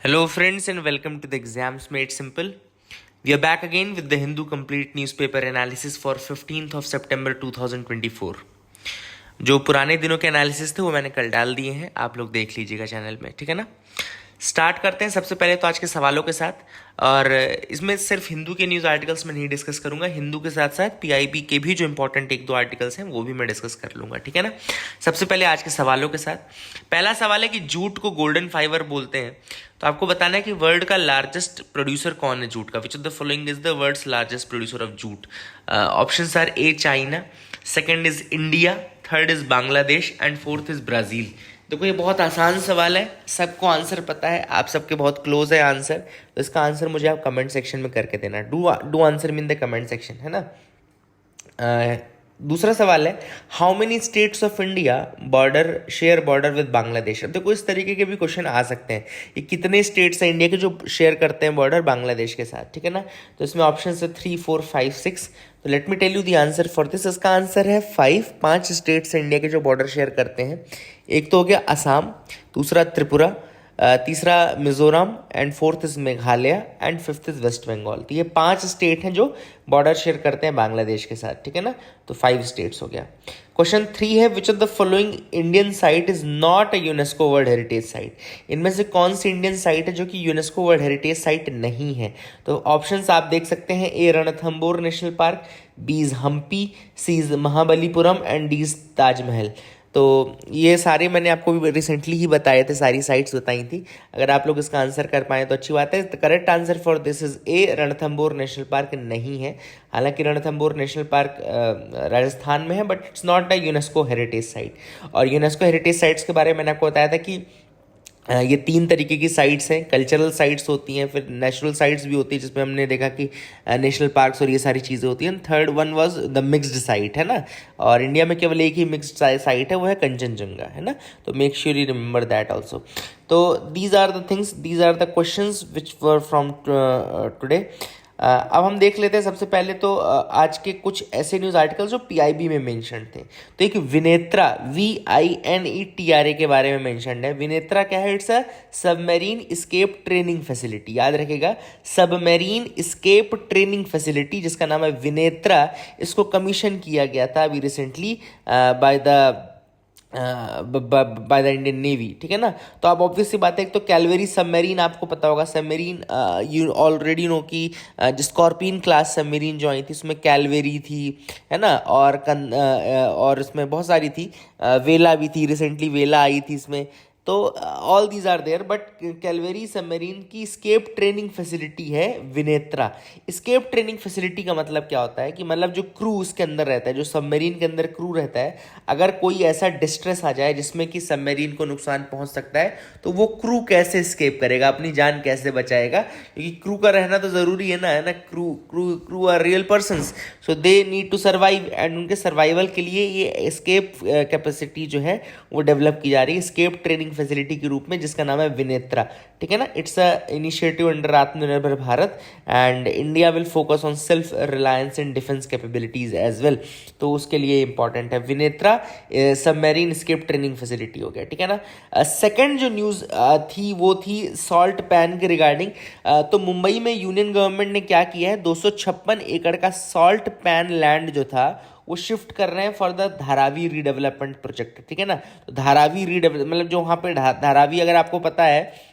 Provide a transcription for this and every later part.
Hello, friends, and welcome to the Exams Made Simple. We are back again with the Hindu Complete Newspaper Analysis for 15th of September 2024. जो पुराने दिनों के analysis थे वो मैंने कल डाल दिए हैं, आप लोग देख लीजिएगा चैनल में, ठीक है ना। स्टार्ट करते हैं सबसे पहले तो आज के सवालों के साथ। और इसमें सिर्फ हिंदू के न्यूज़ आर्टिकल्स में नहीं डिस्कस करूंगा, हिंदू के साथ साथ पीआईबी के भी जो इंपॉर्टेंट एक दो आर्टिकल्स हैं वो भी मैं डिस्कस कर लूंगा, ठीक है ना। सबसे पहले आज के सवालों के साथ पहला सवाल है कि जूट को गोल्डन फाइबर बोलते हैं, तो आपको बताना है कि वर्ल्ड का लार्जेस्ट प्रोड्यूसर कौन है जूट का। Which of the following is the world's largest producer of jute. Options are A China, second is India, third is Bangladesh and fourth is Brazil. देखो ये बहुत आसान सवाल है, सबको आंसर पता है, आप सबके बहुत क्लोज है आंसर, तो इसका आंसर मुझे आप कमेंट सेक्शन में करके देना। Do answer mean the comment section, है ना। दूसरा सवाल है how many states of India share border with Bangladesh. अब देखो इस तरीके के भी क्वेश्चन आ सकते हैं, ये कितने स्टेट्स हैं इंडिया के जो शेयर करते हैं बॉर्डर बांग्लादेश के साथ, ठीक है ना। तो इसमें ऑप्शन है 3, 4, 5, 6। तो let me tell you the answer for this. इसका आंसर है 5। 5 स्टेट्स इंडिया के जो बॉर्डर शेयर करते हैं। एक तो हो गया असम, दूसरा त्रिपुरा, तीसरा Mizoram and fourth is Meghalaya and fifth is West Bengal. तो ये 5 स्टेट हैं जो बॉर्डर शेयर करते हैं बांग्लादेश के साथ, ठीक है ना। तो 5 स्टेट्स हो गया। क्वेश्चन 3 है विच of the following Indian site is not a UNESCO world heritage site. इनमें से कौन सी इंडियन साइट है जो कि यूनेस्को वर्ल्ड हेरिटेज साइट नहीं है। तो ऑप्शंस आप देख सकते हैं, ए Ranthambore national park, B is Hampi, C is Mahabalipuram and D is Taj Mahal. तो ये सारे मैंने आपको भी रिसेंटली ही बताए थे, सारी साइट्स बताई थी। अगर आप लोग इसका आंसर कर पाए तो अच्छी बात है। The correct answer for this is a Ranthambore national park नहीं है। हालांकि रणथंबोर नेशनल पार्क राजस्थान में है, but it's not a UNESCO heritage site. और यूनेस्को हेरिटेज साइट्स के बारे में मैंने आपको बताया था कि ये 3 तरीके की साइट्स हैं। कल्चरल साइट्स होती हैं, फिर नेचुरल साइट्स भी होती है जिसमें हमने देखा कि नेशनल पार्क्स और ये सारी चीज़ें होती हैं। Third one was the mixed site, है ना। और इंडिया में केवल एक ही मिक्स्ड साइट है, वो है कंचनजंगा, है ना। तो make sure you remember that also. तो these are the things, these are the questions which were from today. अब हम देख लेते हैं सबसे पहले तो आज के कुछ ऐसे न्यूज़ आर्टिकल जो पीआईबी में मेंशन थे। तो एक विनेत्रा VINETRA के बारे में मेंशन है। विनेत्रा क्या है? It's a submarine escape training facility. याद रखेगा, सबमरीन स्केप ट्रेनिंग फैसिलिटी जिसका नाम है विनेत्रा। इसको कमीशन किया गया था अभी recently by the Indian navy, ठीक है ना। तो अब ऑब्वियस सी बात है, एक तो कैलवेरी सबमरीन आपको पता होगा। सबमरीन यू ऑलरेडी नो कि स्कॉर्पियन क्लास सबमरीन जो आई थी उसमें कैलवेरी थी, है ना। और इसमें बहुत सारी थी, वेला भी थी, रिसेंटली वेला आई थी इसमें। तो all these are there, but Kalvari submarine की स्केप ट्रेनिंग फैसिलिटी है विनेत्रा। स्केप ट्रेनिंग फैसिलिटी का मतलब क्या होता है कि मतलब जो क्रू उसके अंदर रहता है, जो सबमरीन के अंदर क्रू रहता है, अगर कोई ऐसा डिस्ट्रेस आ जाए जिसमें कि सबमरीन को नुकसान पहुंच सकता है, तो वो क्रू कैसे स्केप करेगा, अपनी जान कैसे बचाएगा। क्योंकि क्रू का रहना तो जरूरी है ना। Crew are real persons, so they need to survive, and उनके सर्वाइवल के लिए ये स्केप कैपेसिटी जो है वो डेवलप की जा रही है स्केप ट्रेनिंग फैसिलिटी के रूप में, जिसका नाम है विनेत्रा, ठीक है ना। It's a initiative under Atmanirbhar Bharat and India will focus on self reliance in defence capabilities as well. तो उसके लिए इंपॉर्टेंट है Vinetra submarine escape training facility हो गया, ठीक है ना। सेकंड जो न्यूज थी वो थी सॉल्ट पैन के रिगार्डिंग। तो मुंबई में यूनियन गवर्नमेंट ने क्या किया है, 256 एकड़ का सॉल्ट पैन लैंड जो था वो शिफ्ट कर रहे हैं for the Dharavi redevelopment project, ठीक है ना। तो धारावी रीडेवलप मतलब जो वहाँ पे धारावी, अगर आपको पता है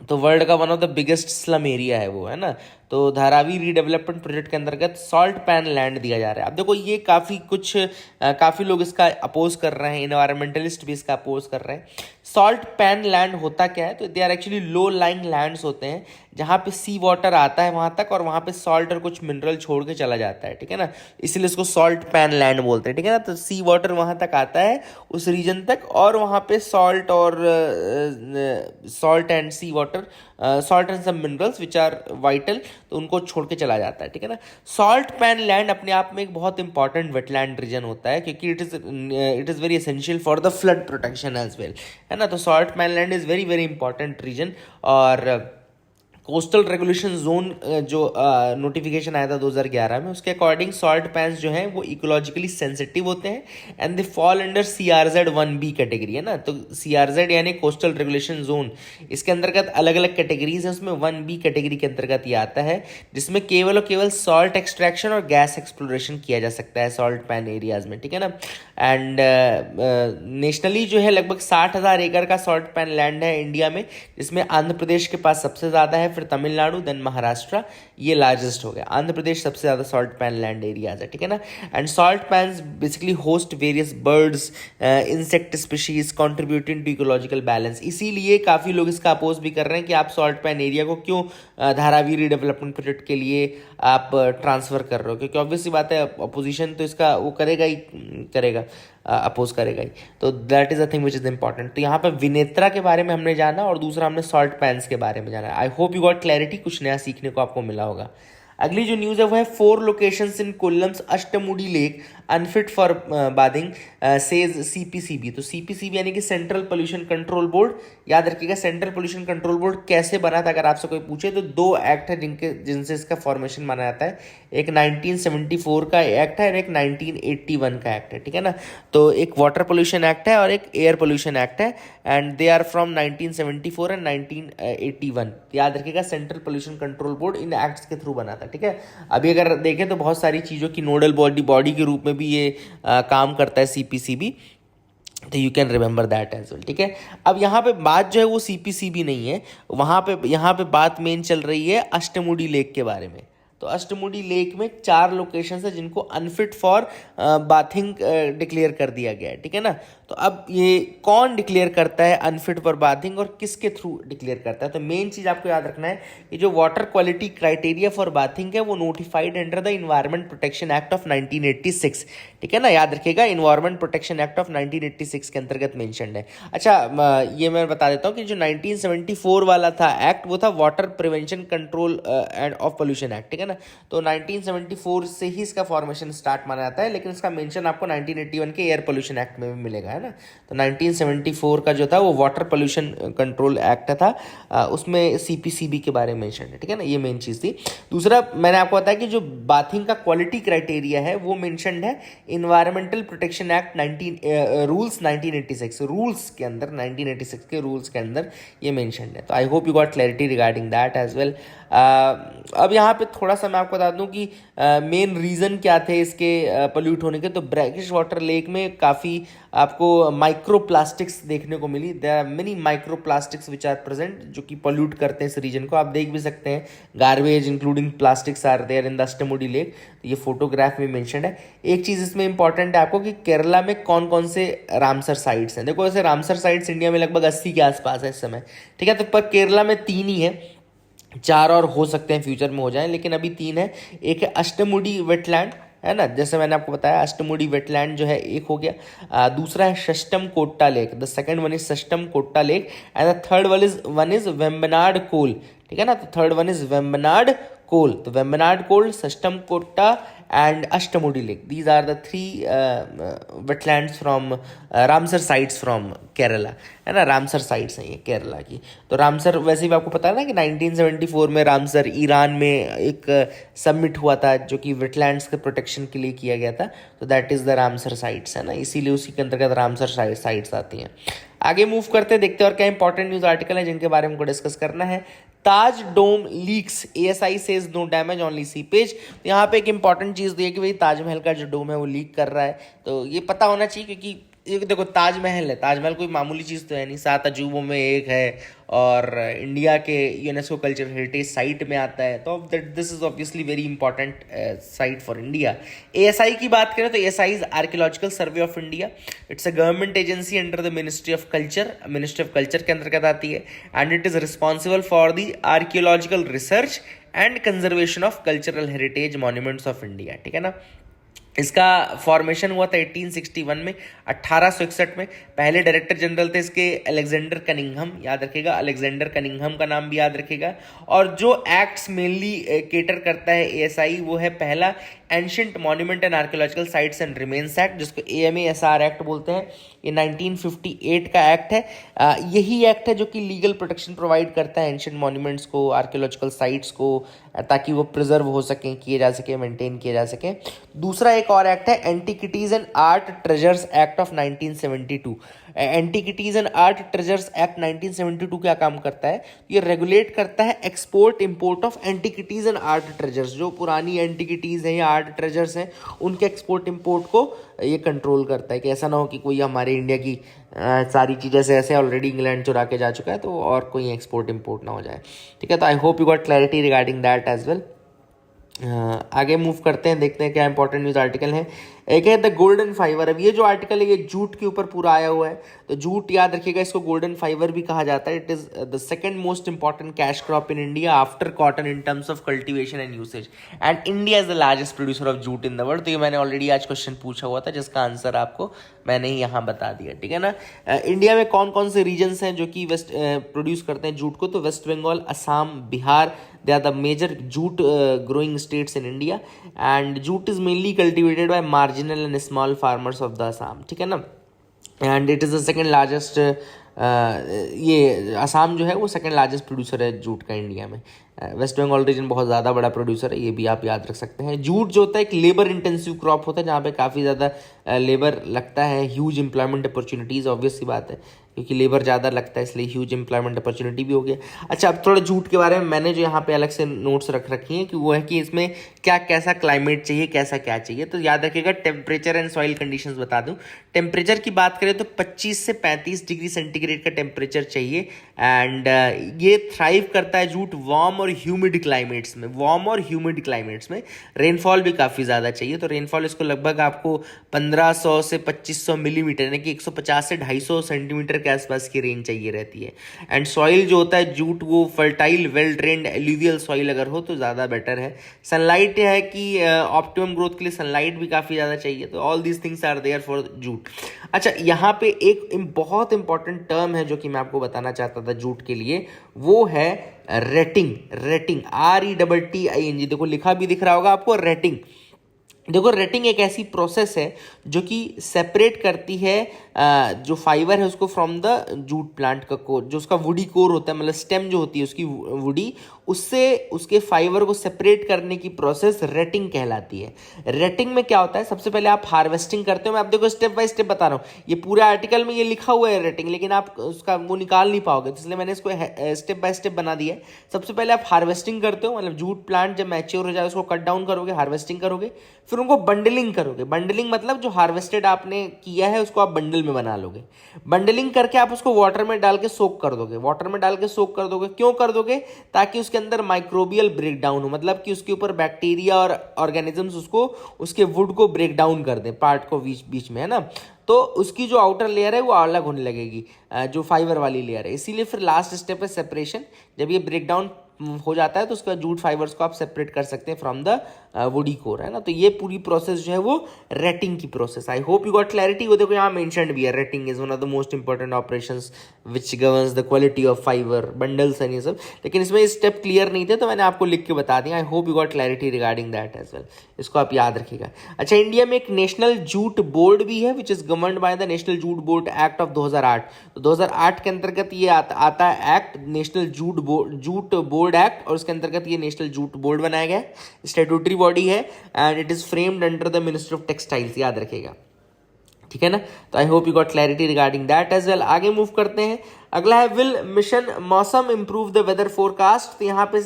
तो वर्ल्ड का one of the biggest slum area है वो, है ना। तो धारावी रीडेवलपमेंट प्रोजेक्ट के अंतर्गत सॉल्ट पैन लैंड दिया जा रहा है। अब देखो ये काफ़ी लोग इसका अपोज कर रहे हैं, इन्वायरमेंटलिस्ट भी इसका अपोज कर रहे हैं। सॉल्ट पैन लैंड होता क्या है, तो they are actually low lying lands होते हैं जहाँ पे सी वाटर आता है वहाँ तक, और वहाँ पे सॉल्ट और कुछ मिनरल छोड़ के चला जाता है, ठीक है ना। इसलिए इसको सॉल्ट पैन लैंड बोलते हैं, ठीक है ना। तो सी वाटर वहाँ तक आता है उस रीजन तक, और वहाँ पे salt and sea water, salt and सब मिनरल्स विच आर वाइटल, तो उनको छोड़ के चला जाता है, ठीक है ना। सॉल्ट पैन लैंड अपने आप में एक बहुत इंपॉर्टेंट वेटलैंड रीजन होता है, क्योंकि it is very essential for the flood protection as well, है ना। तो salt pan land is very very important region. और कोस्टल रेगुलेशन जोन जो नोटिफिकेशन आया था 2011 में, उसके अकॉर्डिंग सॉल्ट पैंस जो हैं वो इकोलॉजिकली सेंसिटिव होते हैं and they fall under CRZ 1B category, है ना। तो CRZ यानी कोस्टल रेगुलेशन जोन, इसके अंतर्गत अलग अलग कैटेगरीज हैं, उसमें 1B कैटेगरी के अंतर्गत ये आता है, जिसमें केवल और केवल सॉल्ट एक्सट्रैक्शन और गैस एक्सप्लोरेशन किया जा सकता है सॉल्ट पैन एरियाज में, ठीक है ना। एंड नेशनली जो है लगभग 60,000 एकड़ का सॉल्ट पैन लैंड है इंडिया में, जिसमें आंध्र प्रदेश के पास सबसे ज़्यादा है, फिर तमिलनाडु, देन महाराष्ट्र, ये लार्जेस्ट हो गया। आंध्र प्रदेश सबसे ज़्यादा सॉल्ट पैन लैंड एरियाज है, ठीक है ना। And salt pans basically host various birds, insect species contributing to ecological balance. इसीलिए काफ़ी लोग इसका अपोज भी कर रहे हैं कि आप सॉल्ट पैन एरिया को क्यों धारावी रिडेवलपमेंट प्रोजेक्ट के लिए आप ट्रांसफ़र कर रहे हो, क्योंकि ऑब्वियसली बात है अपोजिशन तो इसका वो करेगा ही करेगा, अपोज करेगा ही। तो that is a thing which is important. तो यहाँ पर विनेत्रा के बारे में हमने जाना और दूसरा हमने सॉल्ट पैन्स के बारे में जाना। आई होप यू गॉट क्लैरिटी, कुछ नया सीखने को आपको मिला होगा। अगली जो न्यूज़ है वो है 4 locations in Kollam's Ashtamudi lake unfit for bathing says CPCB। तो CPCB यानी कि सेंट्रल पोल्यूशन कंट्रोल बोर्ड। याद रखिएगा सेंट्रल पोल्यूशन कंट्रोल बोर्ड कैसे बना था, अगर आपसे कोई पूछे तो 2 एक्ट है जिनसे इसका फॉर्मेशन माना जाता है। एक 1974 का एक्ट है और एक 1981 का एक्ट है, ठीक है ना। तो एक वाटर पोल्यूशन एक्ट है और एक एयर पोल्यूशन एक्ट है, and they are from 1974 and 1981। याद रखिएगा सेंट्रल पोल्यूशन कंट्रोल बोर्ड इन एक्ट्स के थ्रू बना था, ठीक है। अभी अगर देखें तो बहुत सारी चीज़ों की नोडल बॉडी के रूप में भी ये काम करता है CPCB, तो you can remember that as well, ठीक है। अब यहाँ पे बात जो है वो CPCB नहीं है, यहाँ पे बात मेन चल रही है अष्टमुडी लेक के बारे में। तो अष्टमुडी लेक में 4 लोकेशंस है जिनको अनफिट फॉर बाथिंग डिक्लेयर कर दिया गया है, ठीक है ना। तो अब ये कौन डिक्लेयर करता है अनफिट फॉर बाथिंग और किसके थ्रू डिक्लेयर करता है? तो मेन चीज़ आपको याद रखना है कि जो water quality criteria for bathing है वो notified under the environment protection act of 1986, ठीक है ना। याद रखिएगा इन्वायरमेंट प्रोटेक्शन एक्ट ऑफ 1986 के अंतर्गत मेंशन्ड है। अच्छा, ये मैं बता देता हूँ कि जो 1974 वाला था एक्ट वो था water prevention control end of pollution act, ठीक है ना। तो 1974 से ही इसका फॉर्मेशन स्टार्ट माना जाता है, लेकिन इसका मेंशन आपको 1981 के एयर पोल्यूशन एक्ट में भी मिलेगा, है ना। तो 1974 का जो था वो वाटर पोल्यूशन कंट्रोल एक्ट था, उसमें CPCB के बारे में मेंशन है, ठीक है ना। ये मेन चीज़ थी। दूसरा मैंने आपको बताया कि जो बाथिंग का क्वालिटी क्राइटेरिया है वो मेंशन्ड है इन्वायरमेंटल प्रोटेक्शन एक्ट 1986 रूल्स के अंदर, 1986 के रूल्स के अंदर ये मेंशन्ड है। तो I hope you got clarity regarding that as well. अब यहाँ पे थोड़ा सा मैं आपको बता दूं कि मेन रीज़न क्या थे इसके पोल्यूट होने के। तो ब्रैकिश वाटर लेक में काफ़ी आपको माइक्रो प्लास्टिक्स देखने को मिली। There are many micro plastics which are present जो कि पोल्यूट करते हैं इस रीजन को। आप देख भी सकते हैं garbage including plastics are there in the Ashtamudi lake. ये फोटोग्राफ में मेंशन है। एक चीज़ इसमें इंपॉर्टेंट है आपको कि केरला में कौन कौन से रामसर साइट्स हैं। देखो ऐसे रामसर साइट्स इंडिया में लगभग 80 के आसपास है इस समय, ठीक है। तो पर केरला में 3 ही है, 4 और हो सकते हैं फ्यूचर में हो जाएं, लेकिन अभी 3 है। एक है अष्टमुडी वेटलैंड, है ना, जैसे मैंने आपको बताया अष्टमुडी वेटलैंड जो है एक हो गया। दूसरा है Sasthamkotta lake, the second one is Sasthamkotta lake and the third one is Vembanad Kol, ठीक है ना। तो third one is Vembanad Kol. तो Vembanad Kol, Sasthamkotta and Ashtamudi lake, these are the 3 wetlands from Ramsar sites from Kerala, है ना। रामसर साइट्स हैं ये केरला की। तो रामसर वैसे भी आपको पता है ना कि 1974 में रामसर ईरान में एक सबमिट हुआ था जो कि वेटलैंड्स के प्रोटेक्शन के लिए किया गया था। तो that is the Ramsar sites, है ना, इसीलिए उसी के अंतर्गत रामसर साइट्स आती हैं। आगे मूव करते हैं, देखते हैं और क्या इंपॉर्टेंट न्यूज़ आर्टिकल है जिनके बारे में हमको डिस्कस करना है। Taj dome leaks, ASI says no damage only seepage. तो यहाँ पे एक इंपॉर्टेंट चीज़ दी है कि भाई ताजमहल का जो डोम है वो लीक कर रहा है। तो ये पता होना चाहिए क्योंकि ये देखो ताजमहल है, ताजमहल कोई मामूली चीज़ तो है नहीं, 7 अजूबों में एक है और इंडिया के यूनेस्को कल्चरल हेरिटेज साइट में आता है। तो this is obviously very important site for India. ASI की बात करें तो ASI is archaeological survey of India. It's a government agency under the Ministry of culture के अंतर्गत आती है and it is responsible for the archaeological research and conservation of cultural heritage monuments of India, ठीक है ना। इसका formation हुआ था 1861 में, 1861 में। पहले डायरेक्टर जनरल थे इसके अलेक्जेंडर कनिंघम, याद रखिएगा, अलेक्जेंडर कनिंघम का नाम भी याद रखिएगा। और जो एक्ट्स मेनली केटर करता है एएसआई, वो है पहला ancient monument and archaeological sites and remains act, जिसको एएमएएसआर एक्ट बोलते हैं। ये 1958 का एक्ट है। यही एक्ट है जो कि लीगल प्रोटेक्शन प्रोवाइड करता है एंशिएंट मॉन्यूमेंट्स को, आर्कियोलॉजिकल साइट्स को, ताकि वो प्रिजर्व हो सकें, किए जा सके, मेंटेन किए जा सकें। दूसरा एक और एक्ट है antiquities and art treasures act of 1972। Antiquities and art treasures act 1972 क्या काम करता है? ये रेगुलेट करता है export import of antiquities and art treasures. जो पुरानी एंटिक्विटीज हैं या आर्ट ट्रेजर्स हैं, उनके एक्सपोर्ट इंपोर्ट को ये कंट्रोल करता है कि ऐसा ना हो कि कोई हमारे इंडिया की सारी चीज़ें से ऐसे ऑलरेडी इंग्लैंड चुरा के जा चुका है तो और कोई एक्सपोर्ट इंपोर्ट ना हो जाए। ठीक है, तो I hope you got clarity regarding that as well. आगे मूव करते हैं, देखते हैं क्या इंपॉर्टेंट न्यूज़ आर्टिकल है। एक है द गोल्डन फाइबर। अब ये जो आर्टिकल है ये जूट के ऊपर पूरा आया हुआ है, तो जूट याद रखिएगा, इसको गोल्डन फाइबर भी कहा जाता है। It is the second most important cash crop in India after cotton in terms of cultivation and usage, and India is the largest producer of jute in the world. तो ये मैंने already आज question पूछा हुआ था, जिसका answer आपको मैंने ही यहाँ बता दिया। ठीक है ना। इंडिया में कौन कौन से रीजन्स हैं जो कि वेस्ट प्रोड्यूस करते हैं जूट को? तो West Bengal, Assam, Bihar, they are the major jute growing states in India, and jute is mainly cultivated by marginal and small farmers of the Assam. ठीक है ना। And it is the second largest, ये असम जो है वो सेकेंड लार्जेस्ट प्रोड्यूसर है jute का India में। वेस्ट बंगाल रीजन बहुत ज़्यादा बड़ा प्रोड्यूसर है, ये भी आप याद रख सकते हैं। जूट जो होता है एक लेबर इंटेंसिव क्रॉप होता है, जहाँ पे काफ़ी ज़्यादा लेबर लगता है। ह्यूज एम्प्लॉयमेंट अपॉर्चुनिटीज़, ऑब्वियस सी बात है, क्योंकि लेबर ज़्यादा लगता है इसलिए ह्यूज एम्प्लॉयमेंट अपॉर्चुनिटी भी हो गया। अच्छा, अब थोड़ा जूट के बारे में मैंने जो यहाँ पे अलग से नोट्स रख रखी हैं कि वो है कि इसमें क्या कैसा क्लाइमेट चाहिए, कैसा क्या चाहिए। तो याद रखिएगा, टेम्परेचर एंड सॉइल कंडीशंस बता दूँ। टेम्परेचर की बात करें तो 25 से 35 डिग्री सेंटीग्रेड का टेम्परेचर चाहिए, एंड ये थ्राइव करता है जूट वार्म और ह्यूमिड क्लाइमेट्स में। वार्म और ह्यूमिड क्लाइमेट्स में रेनफॉल भी काफ़ी ज़्यादा चाहिए, तो रेनफॉल इसको लगभग आपको 1500 से 2500 मिलीमीटर, यानी कि 150 से 250 सेंटीमीटर के आसपास की रेंज चाहिए रहती है। एंड सॉइल जो होता है जूट, वो fertile, well drained, alluvial soil अगर हो तो ज़्यादा बेटर है। सनलाइट है कि ऑप्टिमम ग्रोथ के लिए सनलाइट भी काफ़ी ज़्यादा चाहिए, तो all these things are there for jute. अच्छा, यहाँ पे एक बहुत इंपॉर्टेंट टर्म है जो कि मैं आपको बताना चाहता था जूट के लिए, वो है रेटिंग। रेटिंग, RETTING, देखो लिखा भी दिख रहा होगा आपको, रेटिंग। देखो, रेटिंग एक ऐसी प्रोसेस है जो कि सेपरेट करती है जो फाइबर है उसको फ्रॉम द जूट प्लांट का कोर, जो उसका वुडी कोर होता है, मतलब स्टेम जो होती है उसकी वुडी, उससे उसके फाइबर को सेपरेट करने की प्रोसेस रेटिंग कहलाती है। रेटिंग में क्या होता है, सबसे पहले आप हार्वेस्टिंग करते हो। मैं आप देखो स्टेप बाय स्टेप बता रहा हूँ, ये पूरे आर्टिकल में ये लिखा हुआ है रेटिंग, लेकिन आप उसका वो निकाल नहीं पाओगे, तो इसलिए मैंने इसको स्टेप बाय स्टेप बना दिया है। सबसे पहले आप हार्वेस्टिंग करते हो, मतलब जूट प्लांट जब मैच्योर हो जाए उसको कट डाउन करोगे, हार्वेस्टिंग करोगे, फिर उनको बंडलिंग करोगे। बंडलिंग मतलब जो हार्वेस्टेड आपने किया है उसको आप बंडल में बना लोगे। बंडलिंग करके आप उसको वाटर में डाल के सोक कर दोगे। वाटर में डाल के सोक कर दोगे, क्यों कर दोगे? ताकि उसके अंदर माइक्रोबियल ब्रेक डाउन हो, मतलब कि उसके ऊपर बैक्टीरिया और ऑर्गेनिजम्स उसको, उसके वुड को ब्रेक डाउन कर दें, पार्ट को बीच बीच में, है ना। तो उसकी जो आउटर लेयर है वो अलग होने लगेगी, जो फाइबर वाली लेयर है। इसीलिए फिर लास्ट स्टेप है सेपरेशन। जब ये ब्रेक डाउन हो जाता है तो उसका जूट फाइबर्स को आप सेपरेट कर सकते हैं फ्रॉम द वुडी कोर, है ना। तो ये पूरी प्रोसेस जो है वो रेटिंग की process. I hope you got clarity. वो देखो यहाँ मेंशन्ड भी है, rating is one of the most important operations which governs the quality of fibre, bundles and ये सब। लेकिन इसमें स्टेप क्लियर नहीं थे तो मैंने आपको लिख के बता दिया। I hope you got clarity regarding that as well. इसको आप याद रखिएगा। अच्छा, इंडिया में एक नेशनल जूट बोर्ड भी है which is governed by the National Jute Board Act of 2008। तो 2008 के अंतर्गत ये आता है act, National Jute Board Act, और उसके अंतर्गत ये नेशनल जूट बोर्ड बनाया गया, स्टैट्यूटरी बॉडी है, and it is framed under the Ministry of Textiles, याद रखेगा। ठीक है ना। तो I hope you got clarity regarding that as well. आगे मूव करते हैं। अगला है विल मिशन मौसम इंप्रूव द वेदर फोरकास्ट। तो यहाँ पे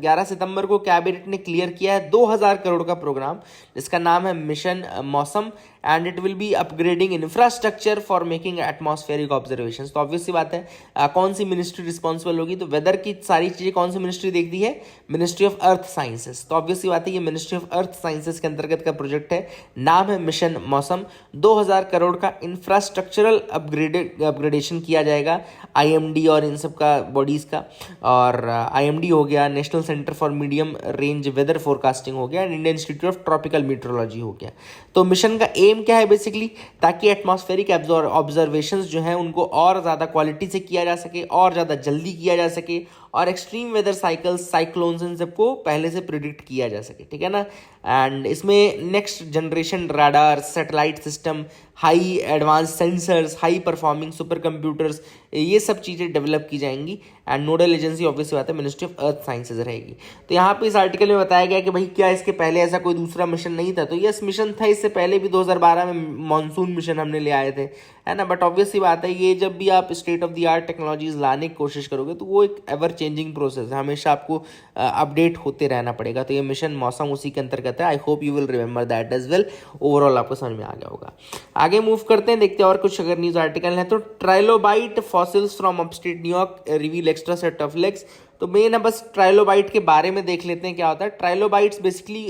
11 सितंबर को कैबिनेट ने क्लियर किया है 2000 करोड़ का प्रोग्राम, जिसका नाम है मिशन मौसम, and it will be upgrading infrastructure for making atmospheric observation. तो ऑब्वियस सी बात है कौन सी मिनिस्ट्री रिस्पॉन्सिबल होगी, तो वेदर की सारी चीज़ें कौन सी मिनिस्ट्री देखती है, मिनिस्ट्री ऑफ अर्थ साइंसेस। तो ऑब्वियस सी बात है ये मिनिस्ट्री ऑफ अर्थ साइंसेस के अंतर्गत का प्रोजेक्ट है, नाम है मिशन मौसम। 2000 करोड़ का इंफ्रास्ट्रक्चरल अपग्रेडेशन किया जाएगा आईएमडी और इन सब का बॉडीज़ का, और आईएमडी हो गया, national centre for medium range weather forecasting हो गया, and Indian institute of tropical meteorology हो गया। तो मिशन का एम क्या है बेसिकली, ताकि एटमॉस्फेरिक ऑब्जर्वेशंस जो हैं उनको और ज़्यादा क्वालिटी से किया जा सके, और ज़्यादा जल्दी किया जा सके, और एक्सट्रीम वेदर साइकिल्स, साइक्लोन्स, इन सबको पहले से प्रिडिक्ट किया जा सके, ठीक है ना। एंड इसमें next generation radar, satellite system, high advance sensors, high performing super computers, ये सब चीज़ें डेवलप की जाएंगी। एंड नोडल एजेंसी ऑब्वियसली बात है मिनिस्ट्री ऑफ अर्थ साइंसेज रहेगी। तो यहाँ पे इस आर्टिकल में बताया गया कि भाई क्या इसके पहले ऐसा कोई दूसरा मिशन नहीं था, तो यस मिशन था, इससे पहले भी 2012 में मानसून मिशन हमने ले आए थे, है ना। बट ऑब्वियसली बात है ये जब भी आप state of the art technologies लाने की कोशिश करोगे तो वो एक एवर चेंजिंग प्रोसेस है, हमेशा आपको अपडेट होते रहना पड़ेगा। तो ये मिशन मौसम उसी के अंतर्गत है। I hope you will remember that as well. Overall आपको समझ में आ गया होगा। आगे मूव करते हैं, देखते हैं और कुछ अगर न्यूज़ आर्टिकल है। तो trilobite fossils from upstate New York reveal extra set of legs. तो मेन है बस ट्राइलोबाइट के बारे में देख लेते हैं क्या होता है। ट्राइलोबाइट्स बेसिकली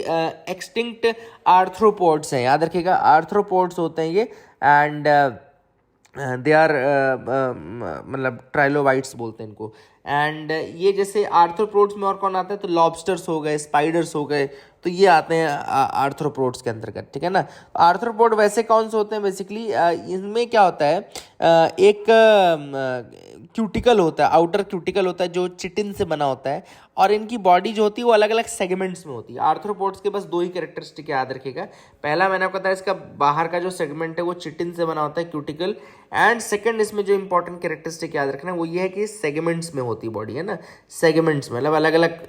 एक्सटिंक्ट आर्थ्रोपोड्स हैं, याद रखिएगा आर्थ्रोपोड्स होते हैं ये, एंड दे आर मतलब ट्राइलोबाइट्स बोलते हैं इनको। एंड ये जैसे आर्थ्रोपोड्स में और कौन आता है, तो लॉबस्टर्स हो गए, स्पाइडर्स हो गए, तो ये आते हैं आर्थ्रोपोड्स के अंतर्गत, ठीक है ना। आर्थ्रोपोड वैसे कौन से होते हैं बेसिकली, इनमें क्या होता है एक क्यूटिकल होता है, आउटर क्यूटिकल होता है जो चिटिन से बना होता है, और इनकी बॉडी जो होती है वो अलग अलग सेगमेंट्स में होती है। आर्थ्रोपोड्स के बस दो ही कैरेक्टरिस्टिक याद रखिएगा। पहला मैंने आपको बताया इसका बाहर का जो सेगमेंट है वो चिटिन से बना होता है, क्यूटिकल। एंड सेकंड इसमें जो इंपॉर्टेंट कैरेक्टरिस्टिक याद रखना वो ये है कि सेगमेंट्स में होती है बॉडी, है ना। सेगमेंट्स मतलब अलग अलग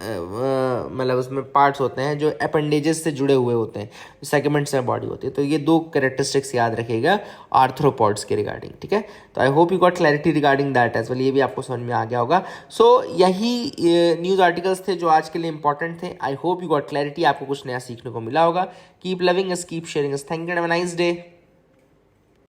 मतलब उसमें पार्ट्स होते हैं जो अपेंडेजेस से जुड़े हुए होते हैं, सेगमेंट्स में बॉडी होती है। तो ये दो कैरेक्टरिस्टिक्स याद रखिएगा आर्थ्रोपोड्स के रिगार्डिंग, ठीक है। तो I hope you got clarity regarding that as well, ये भी आपको समझ में आ गया होगा। सो यही न्यूज़ आर्टिकल्स थे जो आज के लिए इंपॉर्टेंट थे। आई होप यू गॉट क्लैरिटी, आपको कुछ नया सीखने को मिला होगा। Keep loving us, keep sharing us. Thank you and have a nice day.